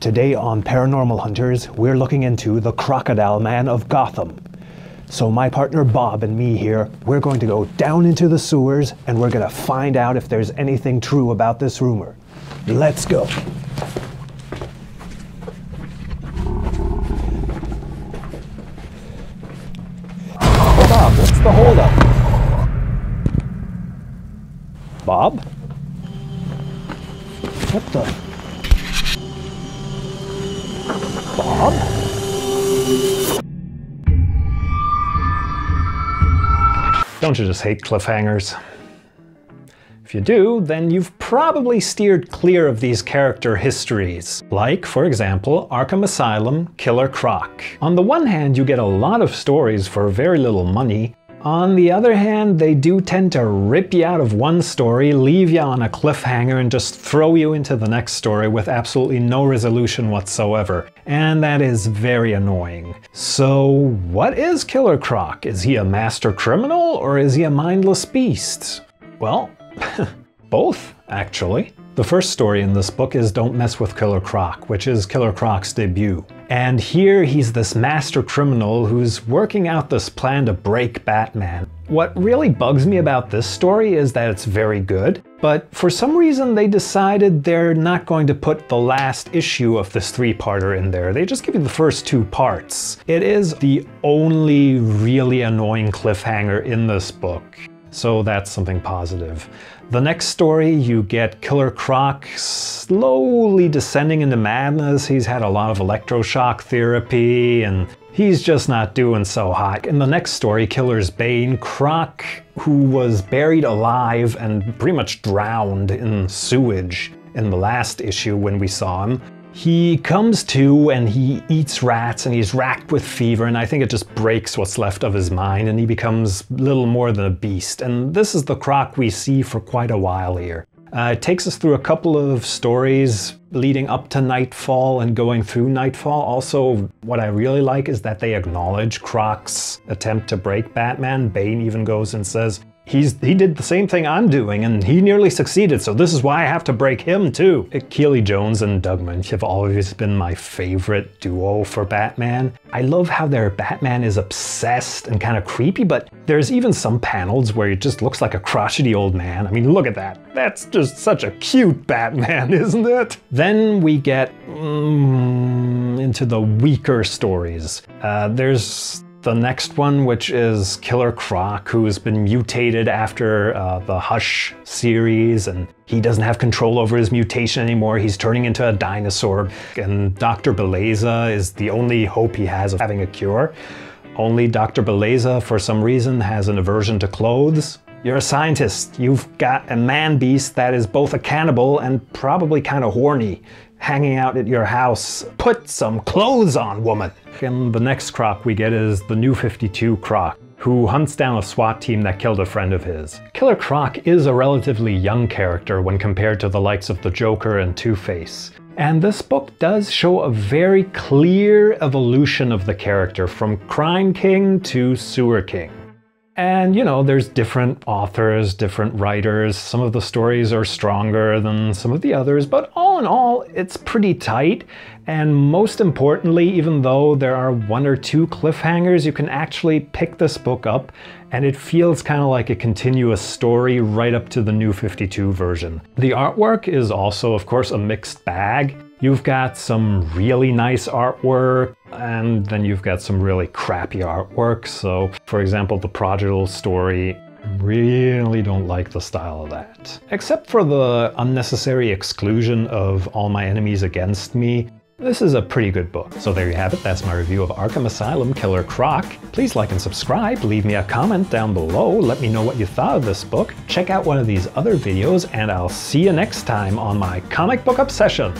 Today on Paranormal Hunters, we're looking into the Crocodile Man of Gotham. So my partner Bob and me here, we're going to go down into the sewers and we're going to find out if there's anything true about this rumor. Let's go. Oh Bob, what's the holdup? Bob? What the? Bob? Don't you just hate cliffhangers? If you do, then you've probably steered clear of these character histories. Like, for example, Arkham Asylum, Killer Croc. On the one hand, you get a lot of stories for very little money. On the other hand, they do tend to rip you out of one story, leave you on a cliffhanger, and just throw you into the next story with absolutely no resolution whatsoever. And that is very annoying. So, what is Killer Croc? Is he a master criminal, or is he a mindless beast? Well, both, actually. The first story in this book is Don't Mess with Killer Croc, which is Killer Croc's debut. And here he's this master criminal who's working out this plan to break Batman. What really bugs me about this story is that it's very good, but for some reason they decided they're not going to put the last issue of this three-parter in there. They just give you the first two parts. It is the only really annoying cliffhanger in this book. So that's something positive. The next story, you get Killer Croc slowly descending into madness. He's had a lot of electroshock therapy and he's just not doing so hot. In the next story, Killer's Bane, Croc, who was buried alive and pretty much drowned in sewage in the last issue when we saw him. He comes to and he eats rats and he's racked with fever, and I think it just breaks what's left of his mind and he becomes little more than a beast. And this is the Croc we see for quite a while here. It takes us through a couple of stories leading up to Nightfall and going through Nightfall. Also, what I really like is that they acknowledge Croc's attempt to break Batman. Bane even goes and says, he did the same thing I'm doing and he nearly succeeded, so this is why I have to break him too. Kelley Jones and Doug Moench have always been my favorite duo for Batman. I love how their Batman is obsessed and kind of creepy, but there's even some panels where it just looks like a crotchety old man. I mean, look at that. That's just such a cute Batman, isn't it? Then we get into the weaker stories. There's the next one, which is Killer Croc, who's been mutated after the Hush series, and he doesn't have control over his mutation anymore. He's turning into a dinosaur, and Dr. Beleza is the only hope he has of having a cure. Only Dr. Beleza, for some reason, has an aversion to clothes. You're a scientist. You've got a man-beast that is both a cannibal and probably kind of horny, hanging out at your house. Put some clothes on, woman! And the next Croc we get is the New 52 Croc, who hunts down a SWAT team that killed a friend of his. Killer Croc is a relatively young character when compared to the likes of the Joker and Two-Face. And this book does show a very clear evolution of the character from Crime King to Sewer King. And you know, there's different authors, different writers. Some of the stories are stronger than some of the others, but all in all, it's pretty tight. And most importantly, even though there are one or two cliffhangers, you can actually pick this book up and it feels kind of like a continuous story right up to the New 52 version. The artwork is also, of course, a mixed bag. You've got some really nice artwork, and then you've got some really crappy artwork. So, for example, the Prodigal story, really don't like the style of that. Except for the unnecessary exclusion of All My Enemies Against Me. This is a pretty good book. So there you have it, that's my review of Arkham Asylum, Killer Croc. Please like and subscribe, leave me a comment down below, let me know what you thought of this book. Check out one of these other videos, and I'll see you next time on my comic book obsession.